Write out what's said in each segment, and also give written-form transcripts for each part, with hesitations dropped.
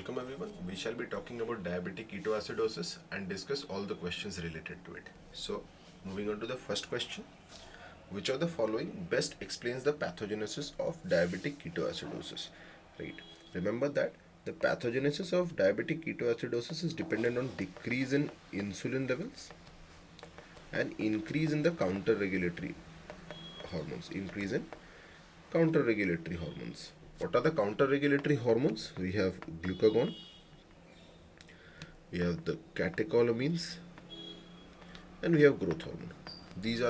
Welcome everyone. We shall be talking about diabetic ketoacidosis and discuss all the questions related to it. So, moving on to the first question. Which of the following best explains the pathogenesis of diabetic ketoacidosis? Right. Remember that the pathogenesis of diabetic ketoacidosis is dependent on decrease in insulin levels and increase in the counter-regulatory hormones. Increase in counter-regulatory hormones. What are the counter-regulatory hormones? We have glucagon, we have the catecholamines, and we have growth hormone. This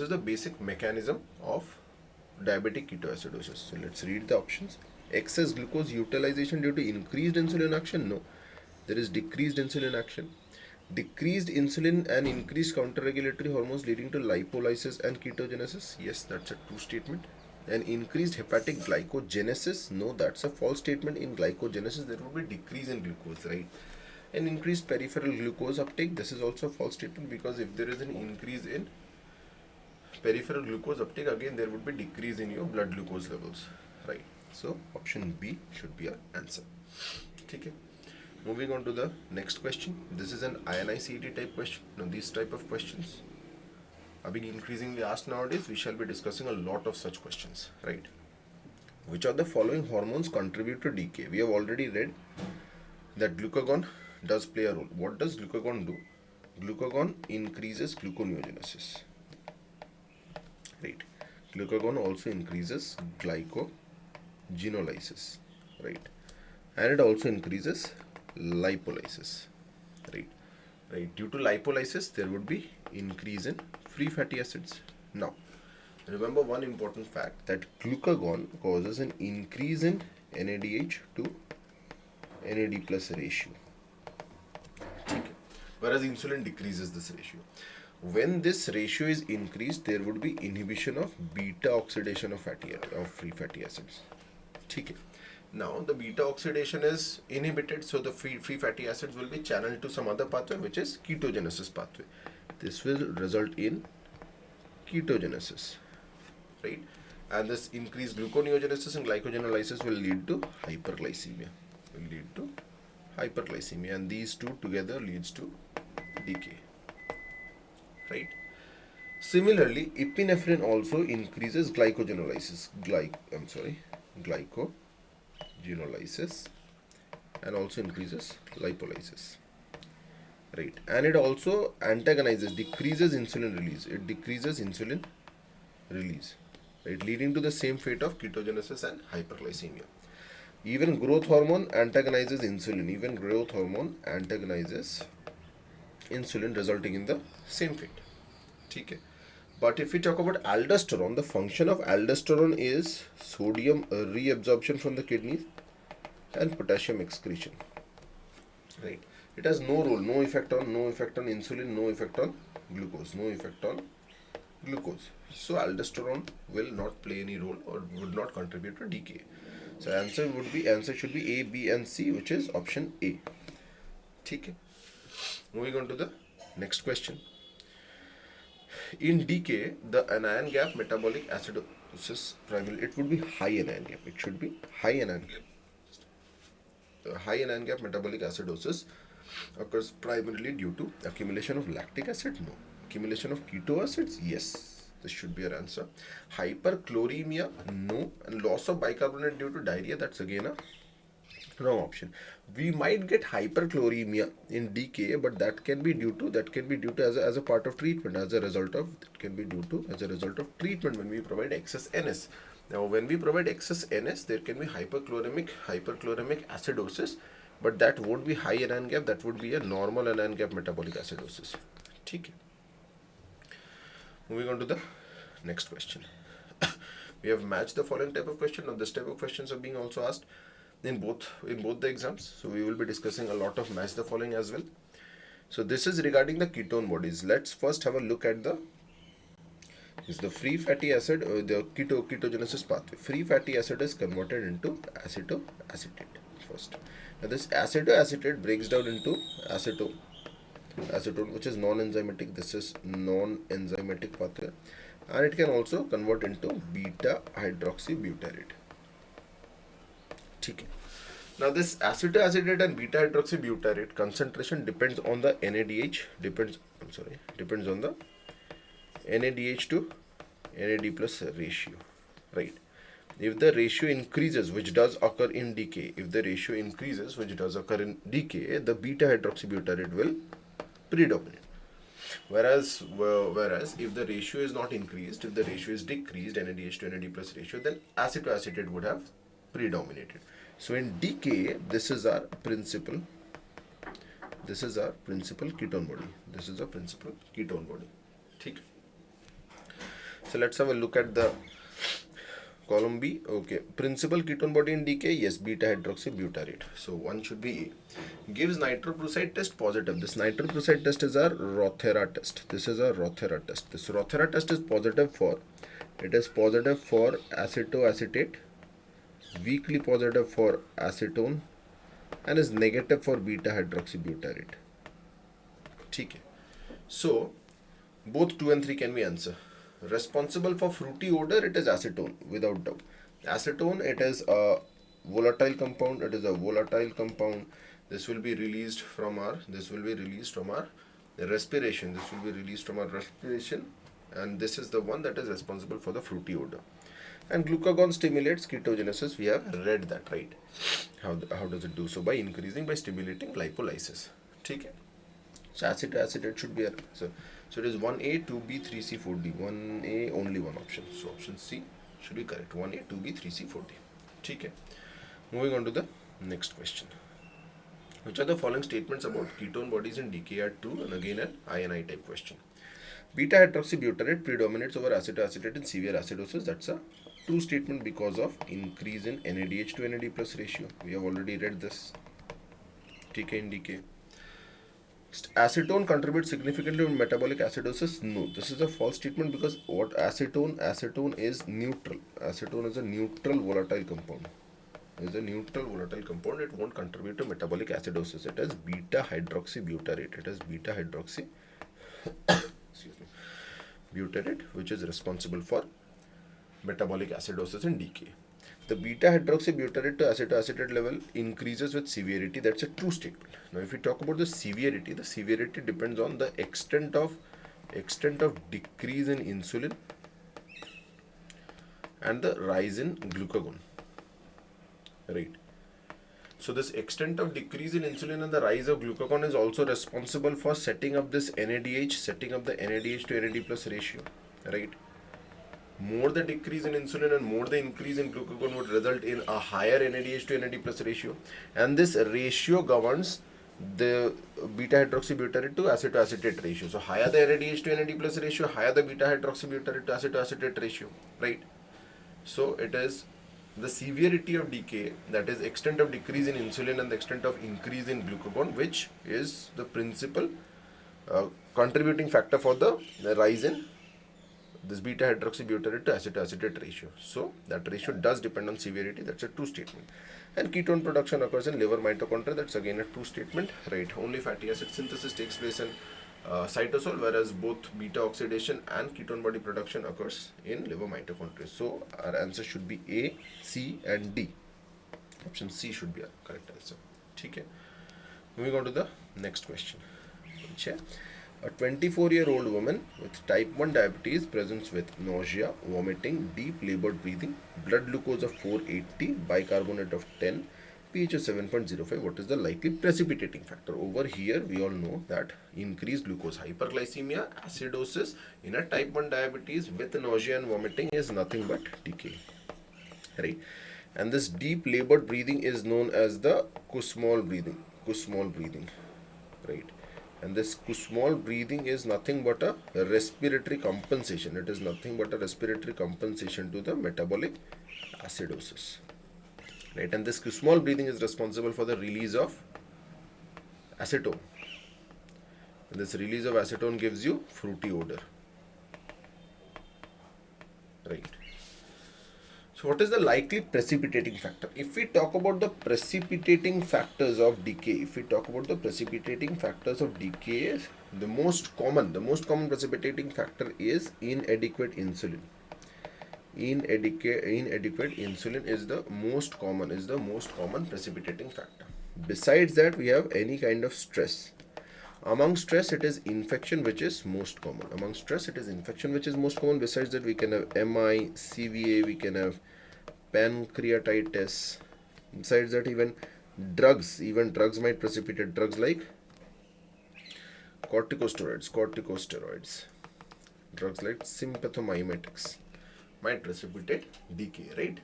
is the basic mechanism of diabetic ketoacidosis. So let's read the options. Excess glucose utilization due to increased insulin action? No. There is decreased insulin action. Decreased insulin and increased counter-regulatory hormones leading to lipolysis and ketogenesis? Yes, that's a true statement. And increased hepatic glycogenesis? No, that's a false statement. In glycogenesis, there will be decrease in glucose, right? And increased peripheral glucose uptake? This is also a false statement, because if there is an increase in peripheral glucose uptake, again there would be decrease in your blood glucose levels, right? So option B should be our answer. Okay. Moving on to the next question. This is an INICET type question. Now these type of questions are being increasingly asked nowadays. We shall be discussing a lot of such questions, right? Which of the following hormones contribute to decay? We have already read that glucagon does play a role. What does glucagon do? Glucagon increases gluconeogenesis. Right. Glucagon also increases glycogenolysis. Right. And it also increases lipolysis. Right. Right. Due to lipolysis, there would be increase in free fatty acids. Now, remember one important fact, that glucagon causes an increase in NADH to NAD plus ratio. Okay. Whereas insulin decreases this ratio. When this ratio is increased, there would be inhibition of beta oxidation of free fatty acids. Okay. Now the beta oxidation is inhibited, so the free fatty acids will be channeled to some other pathway, which is ketogenesis pathway. This will result in ketogenesis, right? And this increased gluconeogenesis and glycogenolysis will lead to hyperglycemia. And these two together leads to decay. Right. Similarly, epinephrine also increases glycogenolysis, and also increases lipolysis. Right. And it also decreases insulin release. Right, leading to the same fate of ketogenesis and hyperglycemia. Even growth hormone antagonizes insulin. Resulting in the same fate. Okay. But if we talk about aldosterone, the function of aldosterone is sodium reabsorption from the kidneys and potassium excretion. Right. It has no effect on insulin, no effect on glucose. So aldosterone will not play any role or would not contribute to decay. So answer should be A, B and C, which is option A. Okay. Moving on to the next question. In decay, the anion gap metabolic acidosis primarily, it would be high anion gap. It should be high anion gap. The high anion gap metabolic acidosis occurs primarily due to accumulation of lactic acid? No. Accumulation of keto acids? Yes. This should be our answer. Hyperchloremia? No. And loss of bicarbonate due to diarrhea? That's again a wrong option. We might get hyperchloremia in decay, but that can be due to as a part of treatment, as a result of treatment when we provide excess NS. Now when we provide excess NS, there can be hyperchloremic acidosis, but that won't be high anion gap, that would be a normal anion gap metabolic acidosis. Okay. Moving on to the next question. We have matched the following type of question. Now this type of questions are being also asked in both the exams, so we will be discussing a lot of match the following as well. So this is regarding the ketone bodies. Let's first have a look at the free fatty acid, the ketogenesis pathway. Free fatty acid is converted into acetoacetate first. Now this acetoacetate breaks down into acetone, which is non-enzymatic. This is non-enzymatic pathway, and it can also convert into beta hydroxybutyrate. Okay. Now this acetoacetate and beta hydroxybutyrate concentration depends on the NADH, depends on the NADH to NAD plus ratio, right? If the ratio increases, which does occur in decay, the beta hydroxybutyrate will predominate. Whereas if the ratio is not increased, if the ratio is decreased, NADH to NAD plus ratio, then acetoacetate would have predominated. So in decay, this is our principal ketone body. Okay. So let's have a look at the column B. Okay, principal ketone body in decay, yes, beta hydroxybutyrate. So one should be A. Gives nitroprusside test positive. This nitroprusside test is our Rothera test. This Rothera test is positive for, acetoacetate, weakly positive for acetone, and is negative for beta hydroxybutyrate. Okay. So both 2 and 3 can be answered. Responsible for fruity odor, it is acetone, without doubt. Acetone, it is a volatile compound. This will be released from our respiration. And this is the one that is responsible for the fruity odor. And glucagon stimulates ketogenesis. We have read that, right? How does it do so? By stimulating lipolysis. Okay. So acetoacetate should be so it is 1A, 2B, 3C, 4D. 1A, only one option. So option C should be correct. 1A, 2B, 3C, 4D. Okay. Moving on to the next question. Which are the following statements about ketone bodies in decay are true? And again an INI type question. Beta hydroxybutyrate predominates over acetoacetate in severe acidosis. That's a true statement because of increase in NADH to NAD plus ratio. We have already read this. TK in decay. Acetone contributes significantly to metabolic acidosis. No, this is a false statement because what acetone is neutral. Acetone is a neutral volatile compound. It won't contribute to metabolic acidosis. It is beta hydroxybutyrate. Butyrate, which is responsible for metabolic acidosis in decay. The beta hydroxybutyrate to acetoacetate level increases with severity. That's a true statement. Now, if we talk about the severity depends on the extent of decrease in insulin and the rise in glucagon. Right. So this extent of decrease in insulin and the rise of glucagon is also responsible for setting up this NADH, setting up the NADH to NAD plus ratio. Right. More the decrease in insulin and more the increase in glucagon would result in a higher NADH to NAD plus ratio, and this ratio governs the beta hydroxybutyrate to acetoacetate ratio. So higher the NADH to NAD plus ratio, higher the beta hydroxybutyrate to acetoacetate ratio, right? So it is the severity of decay, that is extent of decrease in insulin and the extent of increase in glucagon, which is the principal contributing factor for the rise in this beta hydroxybutyrate to acetoacetate ratio. So that ratio does depend on severity. That's a true statement. And ketone production occurs in liver mitochondria. That's again a true statement, right? Only fatty acid synthesis takes place in cytosol, whereas both beta oxidation and ketone body production occurs in liver mitochondria. So our answer should be A, C and D. Option C should be our correct answer. Okay. Moving on to the next question. A 24-year-old woman with type 1 diabetes presents with nausea, vomiting, deep labored breathing, blood glucose of 480, bicarbonate of 10, pH of 7.05. What is the likely precipitating factor? Over here, we all know that increased glucose, hyperglycemia, acidosis in a type 1 diabetes with nausea and vomiting is nothing but decay. Right? And this deep labored breathing is known as the Kussmaul breathing. Right? And this Kussmaul breathing is nothing but a respiratory compensation. It is nothing but a respiratory compensation to the metabolic acidosis. Right? And this Kussmaul breathing is responsible for the release of acetone. And this release of acetone gives you fruity odor. Right? So what is the likely precipitating factor? If we talk about the precipitating factors of decay, the most common precipitating factor is inadequate insulin. inadequate insulin is the most common precipitating factor. Besides that, we have any kind of stress. Among stress, it is infection which is most common. Among stress, it is infection which is most common. Besides that, we can have MI, CVA, we can have pancreatitis. Besides that, even drugs might precipitate. Drugs like corticosteroids, drugs like sympathomimetics might precipitate decay, right?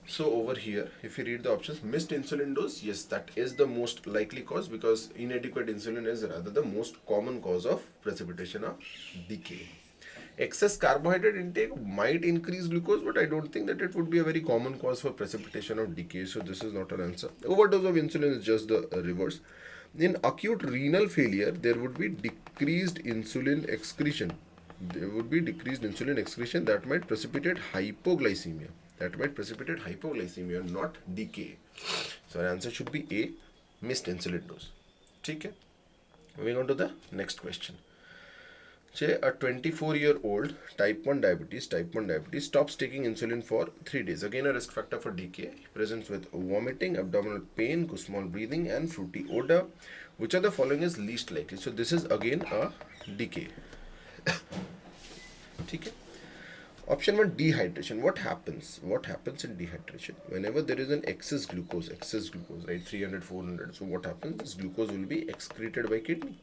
So over here, if you read the options, missed insulin dose, yes, that is the most likely cause, because inadequate insulin is rather the most common cause of precipitation of decay. Excess carbohydrate intake might increase glucose, but I don't think that it would be a very common cause for precipitation of decay, so this is not an answer. Overdose of insulin is just the reverse. In acute renal failure, there would be decreased insulin excretion. That might precipitate hypoglycemia. Not decay. So our answer should be A, missed insulin dose. Okay. Moving on to the next question. Say a 24-year-old type 1 diabetes stops taking insulin for 3 days. Again, a risk factor for decay. He presents with vomiting, abdominal pain, small breathing, and fruity odor. Which of the following is least likely? So this is again a decay. Okay. Option 1, dehydration. What happens in dehydration? Whenever there is an excess glucose, right, 300, 400. So what happens? This glucose will be excreted by kidney.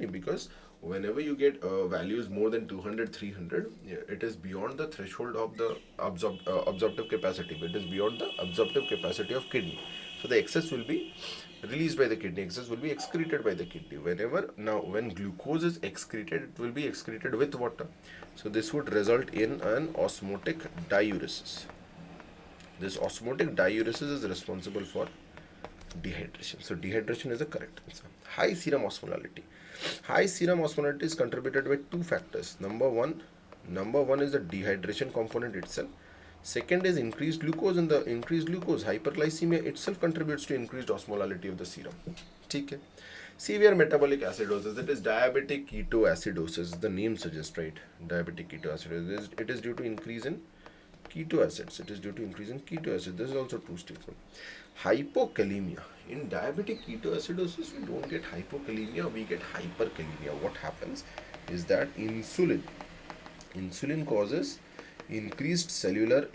Because whenever you get values more than 200, 300, it is beyond the threshold of the absorptive capacity. It is beyond the absorptive capacity of kidney. So the excess will be released by the kidney. Excess will be excreted by the kidney. When glucose is excreted, it will be excreted with water. So this would result in an osmotic diuresis. This osmotic diuresis is responsible for dehydration. So dehydration is the correct answer. High serum osmolality. High serum osmolality is contributed by two factors. Number one is the dehydration component itself. Second is increased glucose, and the increased glucose, hyperglycemia itself contributes to increased osmolality of the serum. Okay. Severe metabolic acidosis, that is diabetic ketoacidosis. The name suggests, right? Diabetic ketoacidosis. It is due to increase in keto acids. This is also true statement. Hypokalemia. In diabetic ketoacidosis, we don't get hypokalemia, we get hyperkalemia. What happens is that insulin causes increased cellular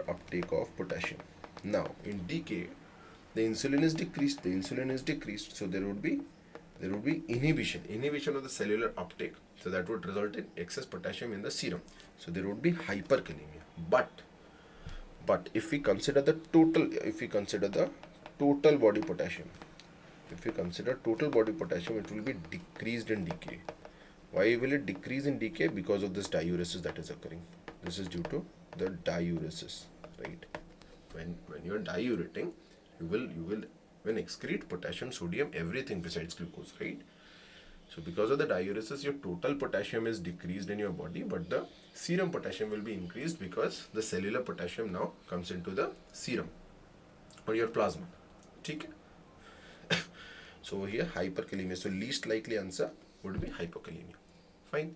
uptake of potassium. Now in decay, the insulin is decreased, so there would be inhibition of the cellular uptake, so that would result in excess potassium in the serum, so there would be hyperkalemia. But if we consider the total body potassium, it will be decreased in decay. Why will it decrease in decay? Because of this diuresis that is occurring. This is due to the diuresis, right? When you are diureting, you will excrete potassium, sodium, everything besides glucose, right? So because of the diuresis, your total potassium is decreased in your body, but the serum potassium will be increased because the cellular potassium now comes into the serum or your plasma. Okay? So over here, hyperkalemia. So least likely answer would be hypokalemia. Fine.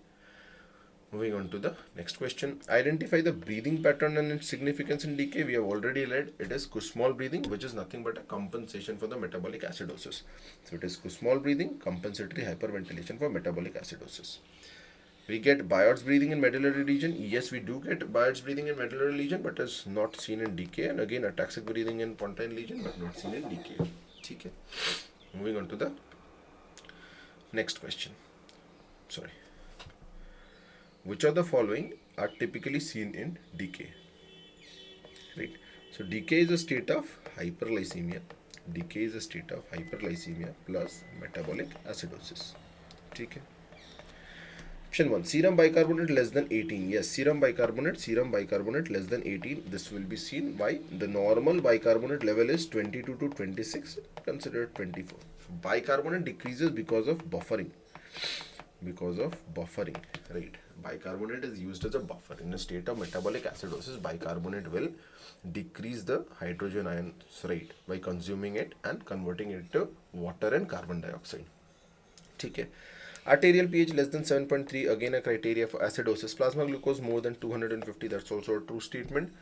Moving on to the next question. Identify the breathing pattern and its significance in decay. We have already read it is Kussmaul breathing, which is nothing but a compensation for the metabolic acidosis. So it is Kussmaul breathing, compensatory hyperventilation for metabolic acidosis. We get Biot's breathing in medullary region. Yes, we do get Biot's breathing in medullary region, but is not seen in decay. And again, ataxic breathing in pontine region, but not seen in decay. Okay. Moving on to the next question. Which of the following are typically seen in decay? Right. So decay is a state of hyperglycemia. Plus metabolic acidosis. Okay. Option 1, serum bicarbonate less than 18. Yes, serum bicarbonate less than 18. This will be seen by the normal bicarbonate level is 22 to 26. Consider 24. Bicarbonate decreases because of buffering. Right. Bicarbonate is used as a buffer. In a state of metabolic acidosis, bicarbonate will decrease the hydrogen ions, right, by consuming it and converting it to water and carbon dioxide. Okay. Arterial pH less than 7.3, again a criteria for acidosis. Plasma glucose more than 250, that's also a true statement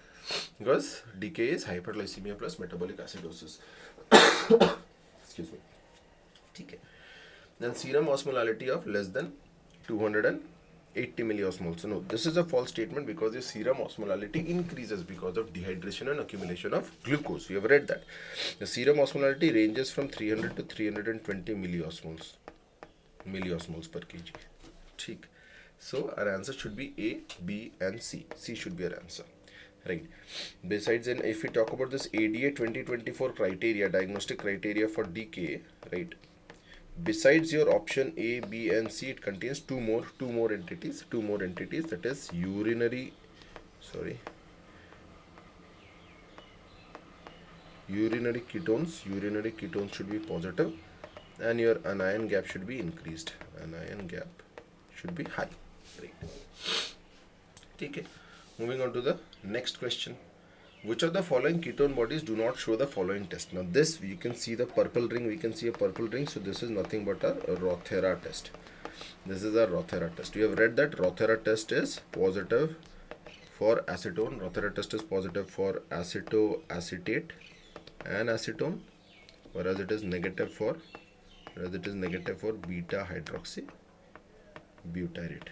because decay is hyperglycemia plus metabolic acidosis. Excuse me. Okay. Then serum osmolality of less than 280 milliosmoles. So no, this is a false statement because your serum osmolality increases because of dehydration and accumulation of glucose. We have read that. The serum osmolality ranges from 300 to 320 milliosmoles per kg. ठीक. So our answer should be A, B and C. C should be our answer. Right. Besides, then if we talk about this ADA 2024 criteria, diagnostic criteria for DKA, right? Besides your option A, B and C, it contains two more entities, that is urinary ketones should be positive and your anion gap should be increased. Anion gap should be high. Right. Okay. Moving on to the next question. Which of the following ketone bodies do not show the following test? Now this, you can see the purple ring, so this is nothing but a Rothera test. This is a Rothera test. You have read that Rothera test is positive for acetone, Rothera test is positive for acetoacetate and acetone, whereas it is negative for beta hydroxy butyrate.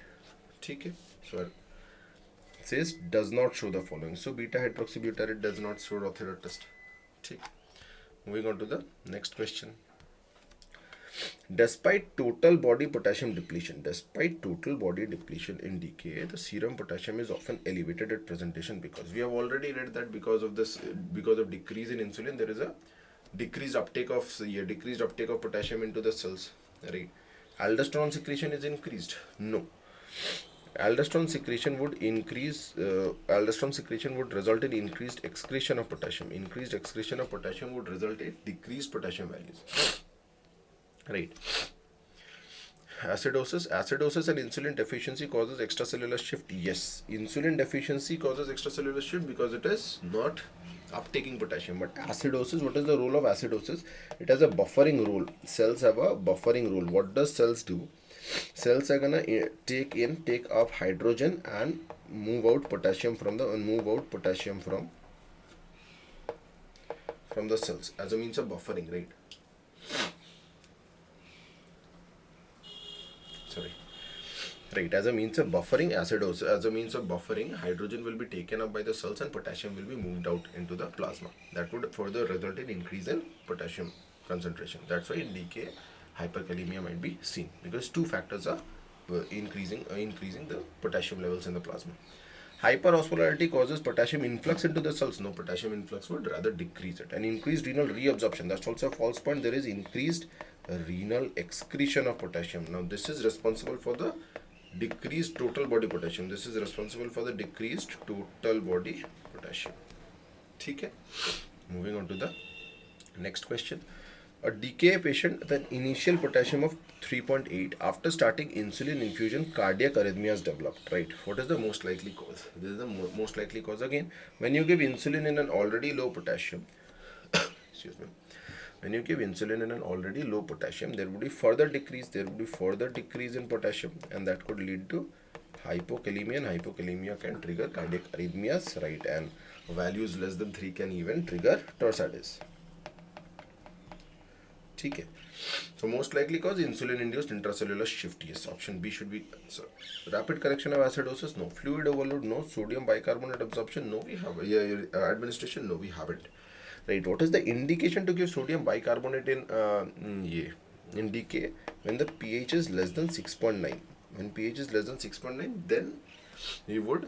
Okay. So says does not show the following. So beta hydroxybutyrate does not show Rothera test. Okay. Moving on to the next question. Despite total body potassium depletion in DKA, the serum potassium is often elevated at presentation because we have already read that because of decrease in insulin, there is a decreased uptake of potassium into the cells. Right? Aldosterone secretion is increased. No. Aldosterone secretion would result in increased excretion of potassium. Increased excretion of potassium would result in decreased potassium values. Right. Acidosis and insulin deficiency causes extracellular shift. Yes, insulin deficiency causes extracellular shift because it is not uptaking potassium. But acidosis, what is the role of acidosis? It has a buffering role. Cells have a buffering role. What does cells do? Cells are gonna take up hydrogen and move out potassium from the cells as a means of buffering, right? Right, as a means of buffering acidosis, as a means of buffering, hydrogen will be taken up by the cells and potassium will be moved out into the plasma. That would further result in increase in potassium concentration. That's why in DKA hyperkalemia might be seen because two factors are increasing the potassium levels in the plasma. Hyperosmolarity causes potassium influx into the cells. No, potassium influx would rather decrease it. And increased renal reabsorption, that's also a false point. There is increased renal excretion of potassium. Now this is responsible for the decreased total body potassium. Okay. Moving on to the next question. A DKA patient with an initial potassium of 3.8, after starting insulin infusion, cardiac arrhythmias developed, right? What is the most likely cause? This is the most likely cause. Again, when you give insulin in an already low potassium, excuse me, when you give insulin in an already low potassium, there would be further decrease in potassium, and that could lead to hypokalemia, and hypokalemia can trigger cardiac arrhythmias, right? And values less than 3 can even trigger torsades. Okay. So most likely cause insulin-induced intracellular shift. Yes, option B should be answer. Rapid correction of acidosis. No. Fluid overload. No. Sodium bicarbonate absorption. No, we have. Administration. No, we haven't. Right. What is the indication to give sodium bicarbonate in DKA? When the pH is less than 6.9. When pH is less than 6.9, then you would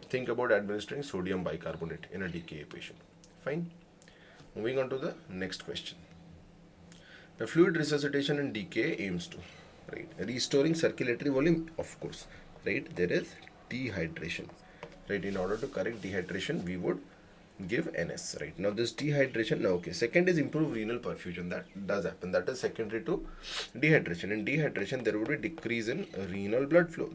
think about administering sodium bicarbonate in a DKA patient. Fine. Moving on to the next question. The fluid resuscitation in DKA aims to, right, restoring circulatory volume, of course, right? There is dehydration, right? In order to correct dehydration, we would give NS, right? Now this dehydration, now okay, second is improve renal perfusion. That does happen. That is secondary to dehydration. In dehydration, there would be decrease in renal blood flow.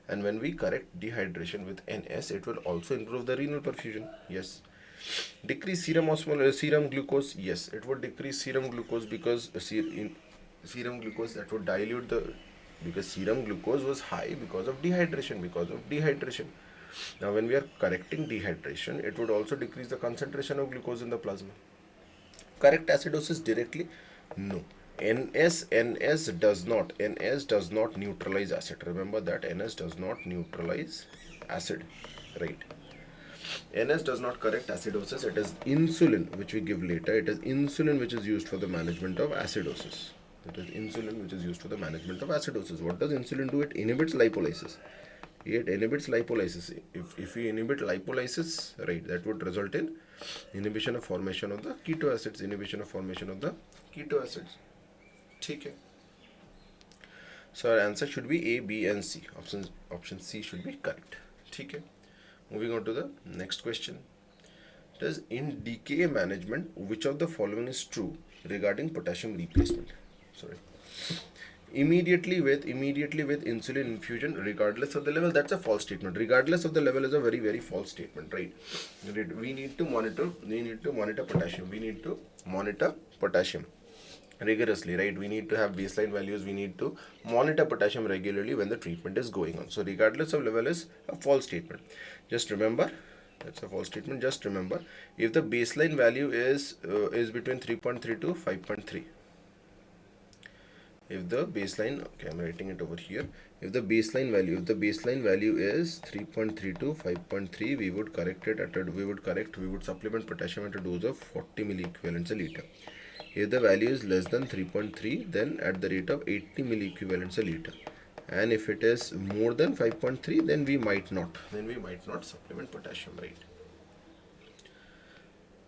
And when we correct dehydration with NS, it will also improve the renal perfusion. Yes. Decrease serum glucose. Yes, it would decrease serum glucose because serum glucose, that would dilute the, because serum glucose was high because of dehydration. Now when we are correcting dehydration, it would also decrease the concentration of glucose in the plasma. Correct acidosis directly? No. NS does not neutralize acid. Remember that NS does not neutralize acid, right? NS does not correct acidosis. It is insulin which we give later. It is insulin which is used for the management of acidosis. It is insulin which is used for the management of acidosis. What does insulin do? It inhibits lipolysis. It inhibits lipolysis. If we inhibit lipolysis, right, that would result in inhibition of formation of the keto acids. Okay. So our answer should be A, B, and C. Option C should be correct. Okay. Moving on to the next question. Does in DKA management, which of the following is true regarding potassium replacement? Immediately with insulin infusion, regardless of the level, that's a false statement. Regardless of the level is a very, very false statement, right? We need to monitor potassium rigorously, right? We need to have baseline values. We need to monitor potassium regularly when the treatment is going on. So regardless of level is a false statement. Just remember, that's a false statement. Just remember, if the baseline value is between 3.3 to 5.3, if the baseline, okay, I'm writing it over here, if the baseline value is 3.3 to 5.3, we would correct it we would supplement potassium at a dose of 40 milliequivalents a liter. If the value is less than 3.3, then at the rate of 80 milliequivalents a liter. And if it is more than 5.3, then we might not supplement potassium, right?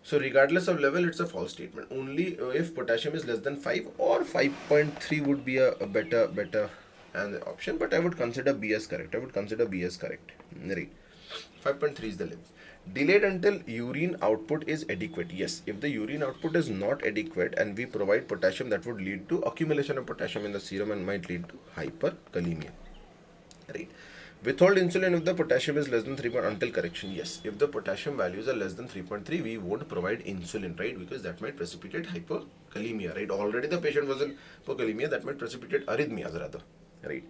So regardless of level, it's a false statement. Only if potassium is less than 5 or 5.3 would be a better and option, but I would consider B as correct. Right. 5.3 is the level. Delayed until urine output is adequate. Yes, if the urine output is not adequate and we provide potassium, that would lead to accumulation of potassium in the serum and might lead to hyperkalemia. Right. Withhold insulin if the potassium is less than 3. Until correction. Yes, if the potassium values are less than 3.3, we won't provide insulin, right? Because that might precipitate hyperkalemia, right? Already the patient was in hypokalemia, that might precipitate arrhythmias rather, right?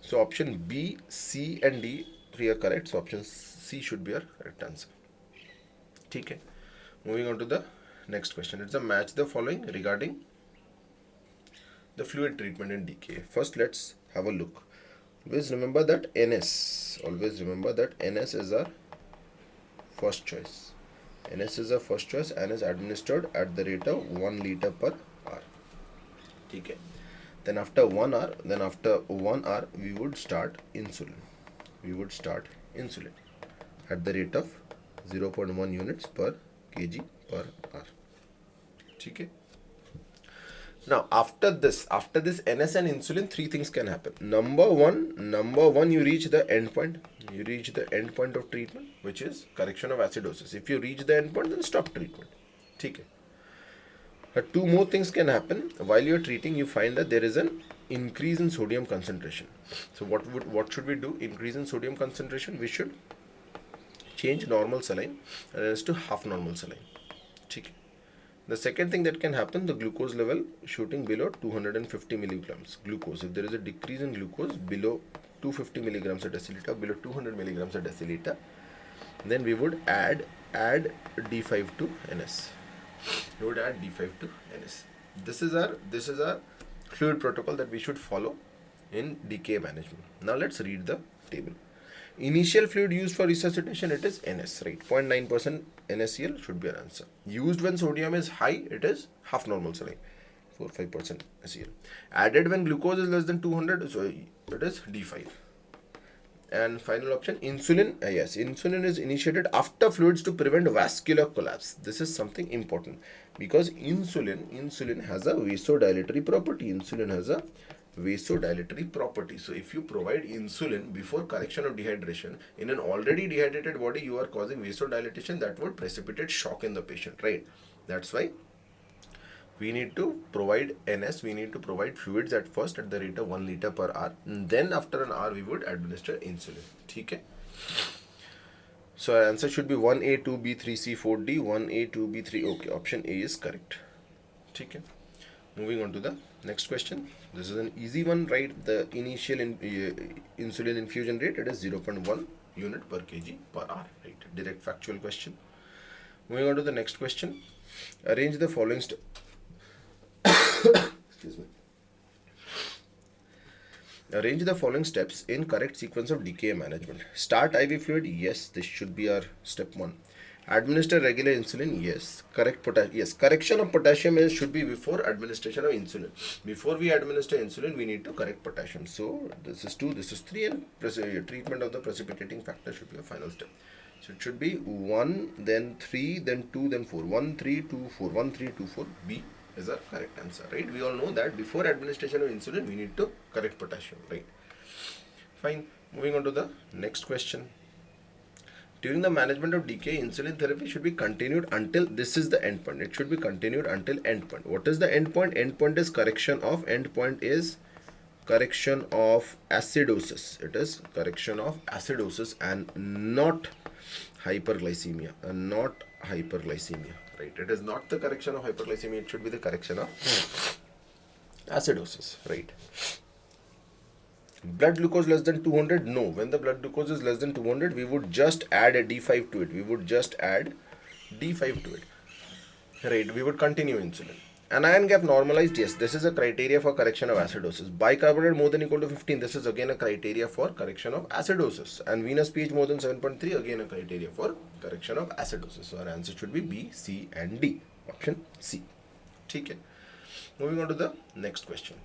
So option B, C, and D, 3 are correct. So option C should be our correct answer. Okay. Moving on to the next question. It's a match the following regarding the fluid treatment in DKA. First, let's have a look. Always remember that NS is our first choice. NS is our first choice and is administered at the rate of 1 liter per hour. Okay. Then after 1 hour, we would start insulin. At the rate of 0.1 units per kg per hour. Okay. Now after this NS and insulin, 3 things can happen. Number one, you reach the end point. Of treatment, which is correction of acidosis. If you reach the end point, then stop treatment. Okay. 2 more things can happen. While you're treating, you find that there is an increase in sodium concentration. So what should we do? Increase in sodium concentration, we should change normal saline and to half normal saline. Okay. The second thing that can happen, the glucose level shooting below 250 milligrams glucose. If there is a decrease in glucose below 250 milligrams a deciliter, below 200 milligrams a deciliter, then we would add D5 to NS. This is our fluid protocol that we should follow in DKA management. Now let's read the table. Initial fluid used for resuscitation, it is NS, right? 0.9% NaCl should be our answer. Used when sodium is high, it is half normal saline, 4-5% NaCl. Added when glucose is less than 200, so it is D5. And final option, insulin. Yes, insulin is initiated after fluids to prevent vascular collapse. This is something important because insulin has a vasodilatory property. So if you provide insulin before correction of dehydration in an already dehydrated body, you are causing vasodilatation that would precipitate shock in the patient, right? That's why we need to provide NS, we need to provide fluids at first at the rate of 1 liter per hour. And then after an hour, we would administer insulin. Okay. So our answer should be 1A, 2B, 3C, 4D, 1A, 2B, 3. Okay, option A is correct. Okay. Moving on to the next question. This is an easy one, right? The initial insulin infusion rate, it is 0.1 unit per kg per hour, right? Direct factual question. Moving on to the next question. Arrange the following excuse me. Arrange the following steps in correct sequence of DKA management. Start IV fluid, yes, this should be our step 1. Administer regular insulin, yes. Correction of potassium should be before administration of insulin. Before we administer insulin, we need to correct potassium. So this is 2, this is 3, and treatment of the precipitating factor should be a final step. So it should be 1, then 3, then 2, then 4. 1, 3, 2, 4. 1, 3, 2, 4. B is our correct answer, right? We all know that before administration of insulin, we need to correct potassium, right? Fine. Moving on to the next question. During the management of DKA, insulin therapy should be continued until this is the endpoint. It should be continued until endpoint. What is the endpoint? Endpoint is correction of acidosis. It is correction of acidosis and not hyperglycemia. Right? It is not the correction of hyperglycemia. It should be the correction of acidosis. Right? Blood glucose less than 200? No. When the blood glucose is less than 200, we would just add a D5 to it. Right? We would continue insulin. Anion gap normalized? Yes. This is a criteria for correction of acidosis. Bicarbonate more than equal to 15? This is again a criteria for correction of acidosis. And venous pH more than 7.3? Again a criteria for correction of acidosis. So our answer should be B, C and D. Option C. Okay. Moving on to the next question.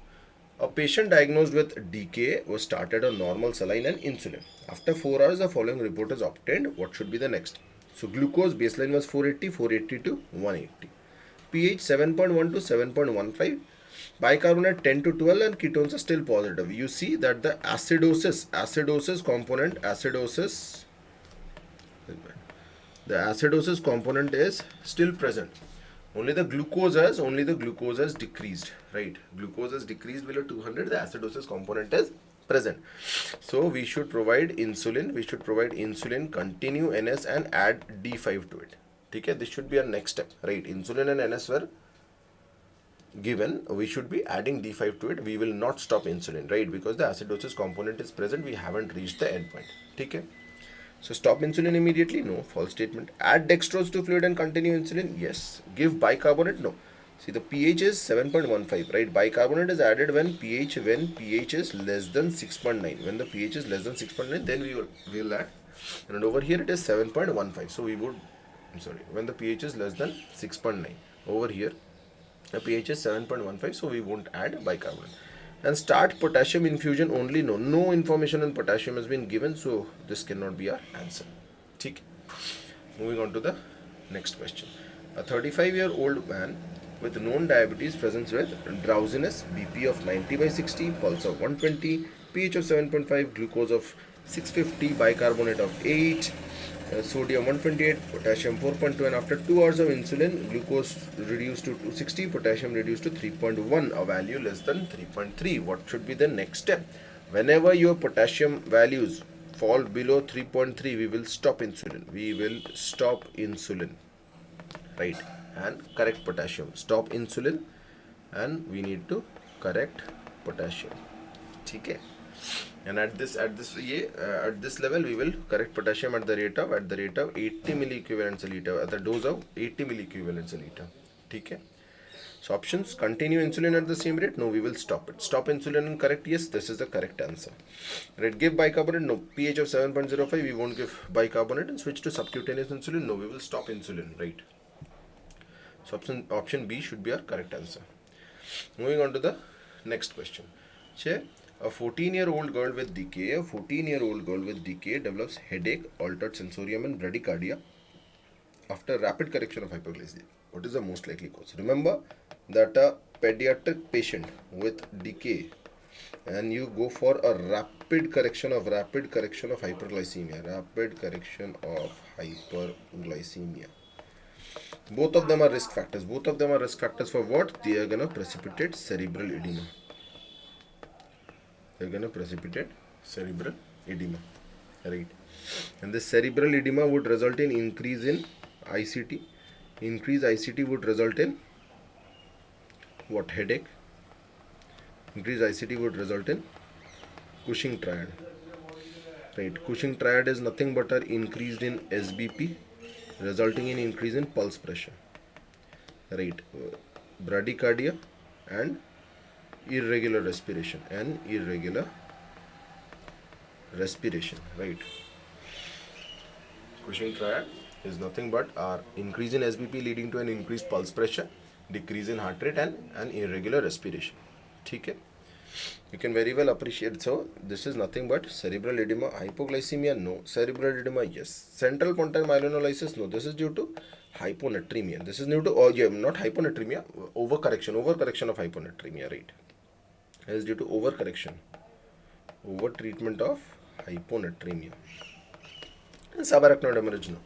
A patient diagnosed with DKA was started on normal saline and insulin. After 4 hours, the following report is obtained. What should be the next? So glucose baseline was 480 to 180. pH 7.1 to 7.15. Bicarbonate 10 to 12 and ketones are still positive. You see that the acidosis component is still present. Only the glucose has decreased, right? Glucose has decreased below 200. The acidosis component is present. So we should provide insulin. Continue NS and add D5 to it. Okay, this should be our next step, right? Insulin and NS were given. We should be adding D5 to it. We will not stop insulin, right? Because the acidosis component is present. We haven't reached the endpoint. Okay. So stop insulin immediately? No. False statement. Add dextrose to fluid and continue insulin? Yes. Give bicarbonate? No. See, the pH is 7.15, right? Bicarbonate is added when pH is less than 6.9. When the pH is less than 6.9, then we will add. And over here it is 7.15. So we would, when the pH is less than 6.9. Over here, the pH is 7.15, so we won't add bicarbonate. And start potassium infusion only? No information on potassium has been given, so this cannot be our answer. Okay. Moving on to the next question. A 35-year-old man with known diabetes presents with drowsiness, BP of 90/60, pulse of 120, pH of 7.5, glucose of 650, bicarbonate of 8, sodium 128, potassium 4.2, and after 2 hours of insulin, glucose reduced to 260, potassium reduced to 3.1, a value less than 3.3. What should be the next step? Whenever your potassium values fall below 3.3, we will stop insulin. Right? And correct potassium. Stop insulin and we need to correct potassium. Okay. And at this level we will correct potassium at the rate of 80 milliequivalents a liter, at the dose of 80 milliequivalents a liter. Okay. So options: continue insulin at the same rate? No, we will stop it. Stop insulin and correct? Yes, this is the correct answer. Right? Give bicarbonate? No. pH of 7.05, we won't give bicarbonate. And switch to subcutaneous insulin? No, we will stop insulin. Right? So option B should be our correct answer. Moving on to the next question. Say a 14-year-old girl with DKA develops headache, altered sensorium and bradycardia after rapid correction of hyperglycemia. What is the most likely cause? Remember that a pediatric patient with DKA and you go for a rapid correction of hyperglycemia. Both of them are risk factors. For what? They are going to precipitate cerebral edema. Right? And this cerebral edema would result in increase in ICT. Increase ICT would result in what? Headache. Increased ICT would result in Cushing triad. Right, Cushing triad is nothing but an increase in SBP, resulting in increase in pulse pressure. Right, bradycardia and irregular respiration Right, Cushing triad is nothing but our increase in SBP leading to an increased pulse pressure, decrease in heart rate and an irregular respiration. Okay. You can very well appreciate. So this is nothing but cerebral edema. Hypoglycemia, no. Cerebral edema, yes. Central pontine myelinolysis, no. This is due to hyponatremia. This is due to, not hyponatremia, overcorrection of hyponatremia, right? It is due to overcorrection, over treatment of hyponatremia. And subarachnoid hemorrhage, no.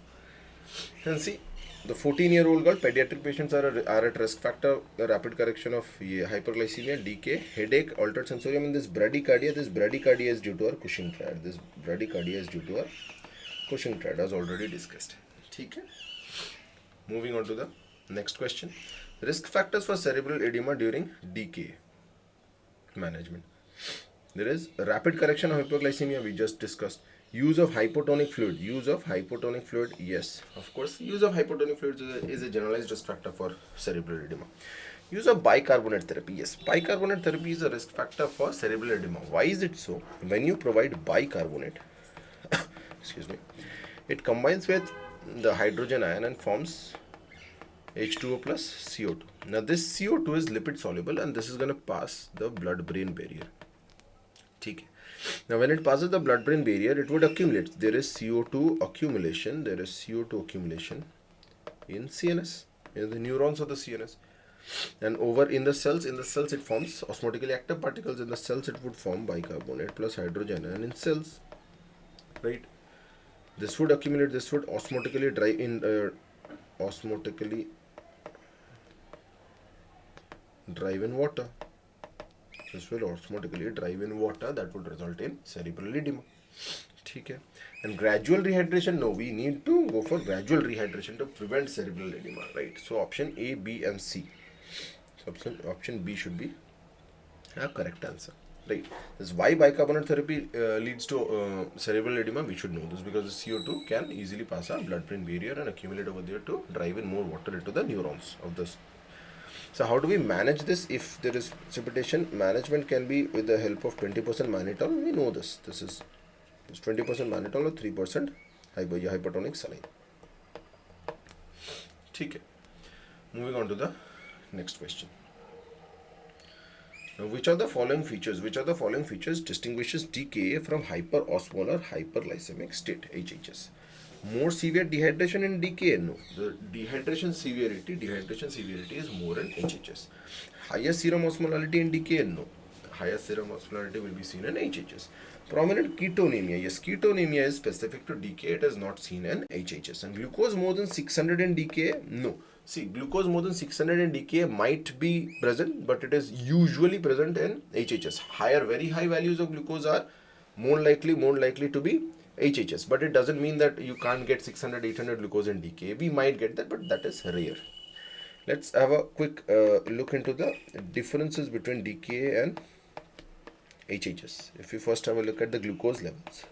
And see, the 14-year-old girl, pediatric patients are at risk factor, the rapid correction of hyperglycemia, decay, headache, altered sensorium, and this bradycardia is due to our Cushing triad. This bradycardia is due to our Cushing triad, as already discussed. Okay. Moving on to the next question. Risk factors for cerebral edema during decay management. There is rapid correction of hypoglycemia, we just discussed. Use of hypotonic fluid. Yes, of course. Use of hypotonic fluid is a generalized risk factor for cerebral edema. Use of bicarbonate therapy. Yes, bicarbonate therapy is a risk factor for cerebral edema. Why is it so? When you provide bicarbonate, excuse me, it combines with the hydrogen ion and forms H2O plus CO2. Now this CO2 is lipid soluble and this is going to pass the blood-brain barrier. Okay. Now when it passes the blood-brain barrier, it would accumulate. There is CO2 accumulation. In CNS, in the neurons of the CNS. And over in the cells it forms osmotically active particles. In the cells it would form bicarbonate plus hydrogen ion in cells. Right. This would accumulate. This would osmotically drive in. Drive in water. This will osmotically drive in water, that would result in cerebral edema. Okay. And gradual rehydration, no, we need to go for gradual rehydration to prevent cerebral edema, right? So option A, B and C. So option B should be a correct answer, right? This is why bicarbonate therapy leads to cerebral edema. We should know this because the CO2 can easily pass a blood-brain barrier and accumulate over there to drive in more water into the neurons of this. So how do we manage this? If there is precipitation, management can be with the help of 20% mannitol. We know this. This is 20% mannitol or 3% hypertonic saline. Okay. Moving on to the next question. Now, which are the following features distinguishes DKA from hyperosmolar hyperglycemic state, HHS? More severe dehydration in DKA? No. The dehydration severity is more in HHS. Higher serum osmolality in DKA? No. Higher serum osmolality will be seen in HHS. Prominent ketonemia? Yes, ketonemia is specific to DKA. It is not seen in HHS. And glucose more than 600 in DKA? No. See, glucose more than 600 in DKA might be present, but it is usually present in HHS. Very high values of glucose are more likely to be HHS, but it doesn't mean that you can't get 600, 800 glucose in DKA. We might get that, but that is rare. Let's have a quick look into the differences between DKA and HHS. If we first have a look at the glucose levels.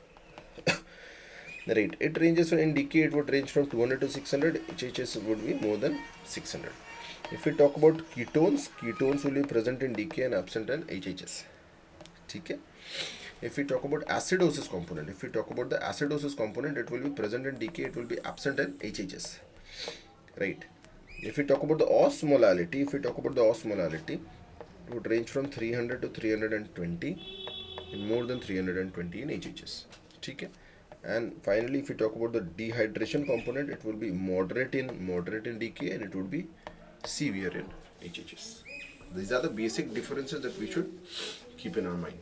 Right, it ranges from, in DKA it would range from 200 to 600, HHS would be more than 600. If we talk about ketones will be present in DKA and absent in HHS. Okay. If we talk about acidosis component, it will be present in DKA, it will be absent in HHS. Right. If we talk about the osmolality, it would range from 300 to 320, and more than 320 in HHS. Okay. And finally, if we talk about the dehydration component, it will be moderate in DKA and it would be severe in HHS. These are the basic differences that we should keep in our mind.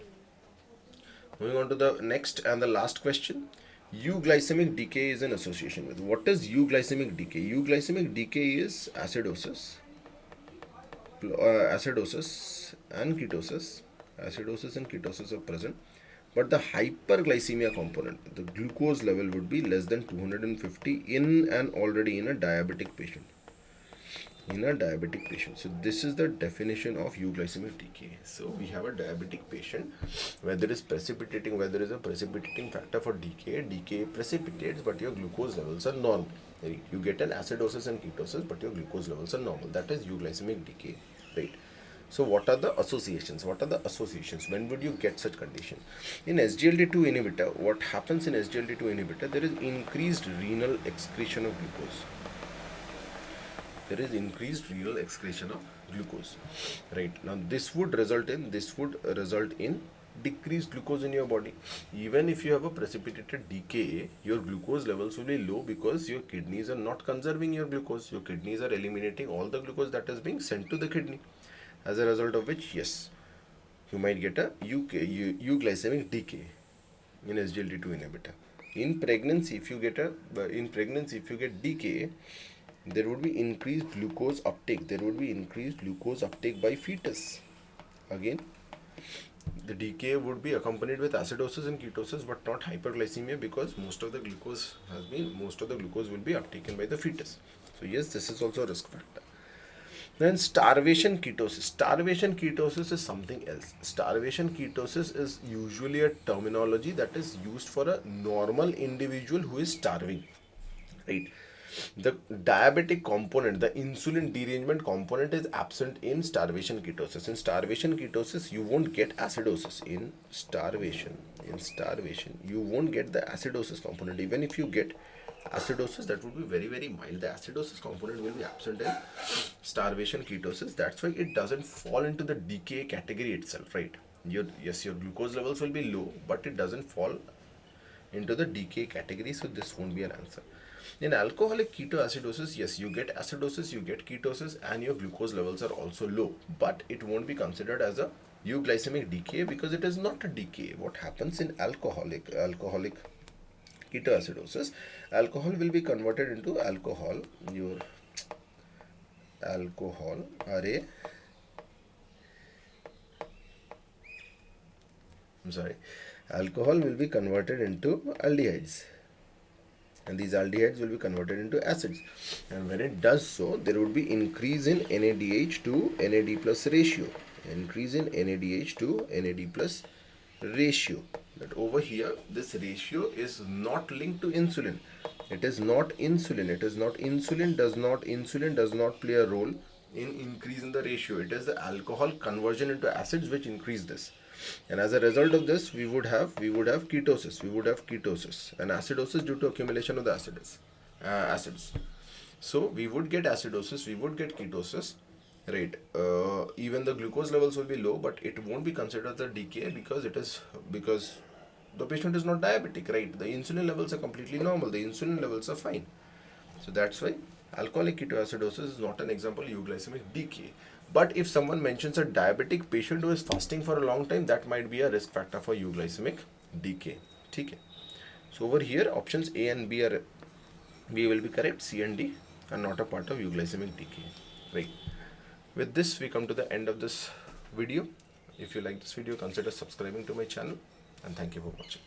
Moving on to the next and the last question. Euglycemic decay is in association with. What is euglycemic decay? Euglycemic decay is acidosis and ketosis. Acidosis and ketosis are present. But the hyperglycemia component, the glucose level would be less than 250 in and already in a diabetic patient. in a diabetic patient. So this is the definition of euglycemic decay. So we have a diabetic patient where there is precipitating, where there is a precipitating factor for decay. Decay precipitates, but your glucose levels are normal. Right? You get an acidosis and ketosis, but your glucose levels are normal. That is euglycemic decay, right? So what are the associations? What are the associations? When would you get such condition? In SGLT2 inhibitor, what happens in SGLT2 inhibitor? There is increased renal excretion of glucose. There is increased renal excretion of glucose, right? Now this would result in decreased glucose in your body. Even if you have a precipitated decay, your glucose levels will be low because your kidneys are not conserving your glucose. Your kidneys are eliminating all the glucose that is being sent to the kidney, as a result of which, yes, you might get a euglycemic decay in SGLT2 inhibitor. In pregnancy, if you get decay, there would be increased glucose uptake. There would be increased glucose uptake by fetus. Again, the decay would be accompanied with acidosis and ketosis, but not hyperglycemia, because most of the glucose will be uptaken by the fetus. So yes, this is also a risk factor. Then starvation ketosis. Starvation ketosis is something else. Starvation ketosis is usually a terminology that is used for a normal individual who is starving, right? The diabetic component, the insulin derangement component, is absent in starvation ketosis. In starvation ketosis, you won't get acidosis. In starvation, you won't get the acidosis component. Even if you get acidosis, that would be very, very mild. The acidosis component will be absent in starvation ketosis. That's why it doesn't fall into the decay category itself, right? Your glucose levels will be low, but it doesn't fall into the decay category, so this won't be an answer. In alcoholic ketoacidosis, yes, you get acidosis, you get ketosis, and your glucose levels are also low, but it won't be considered as a euglycemic decay because it is not a decay. What happens in alcoholic ketoacidosis? Alcohol will be converted into alcohol. Your alcohol are a alcohol will be converted into aldehydes, and these aldehydes will be converted into acids, and when it does so, there would be increase in NADH to NAD plus ratio. Increase in NADH to NAD plus ratio. But over here, this ratio is not linked to insulin. It is not insulin. Insulin does not play a role in increase in the ratio. It is the alcohol conversion into acids which increase this. And as a result of this, we would have ketosis. And acidosis due to accumulation of the acids. So we would get acidosis, we would get ketosis, right? Even the glucose levels will be low, but it won't be considered the decay because the patient is not diabetic, right? The insulin levels are completely normal. The insulin levels are fine. So that's why alcoholic ketoacidosis is not an example of euglycemic decay. But if someone mentions a diabetic patient who is fasting for a long time, that might be a risk factor for euglycemic decay. Okay. So over here, options A and B will be correct. C and D are not a part of euglycemic decay. Right. With this, we come to the end of this video. If you like this video, consider subscribing to my channel, and thank you for watching.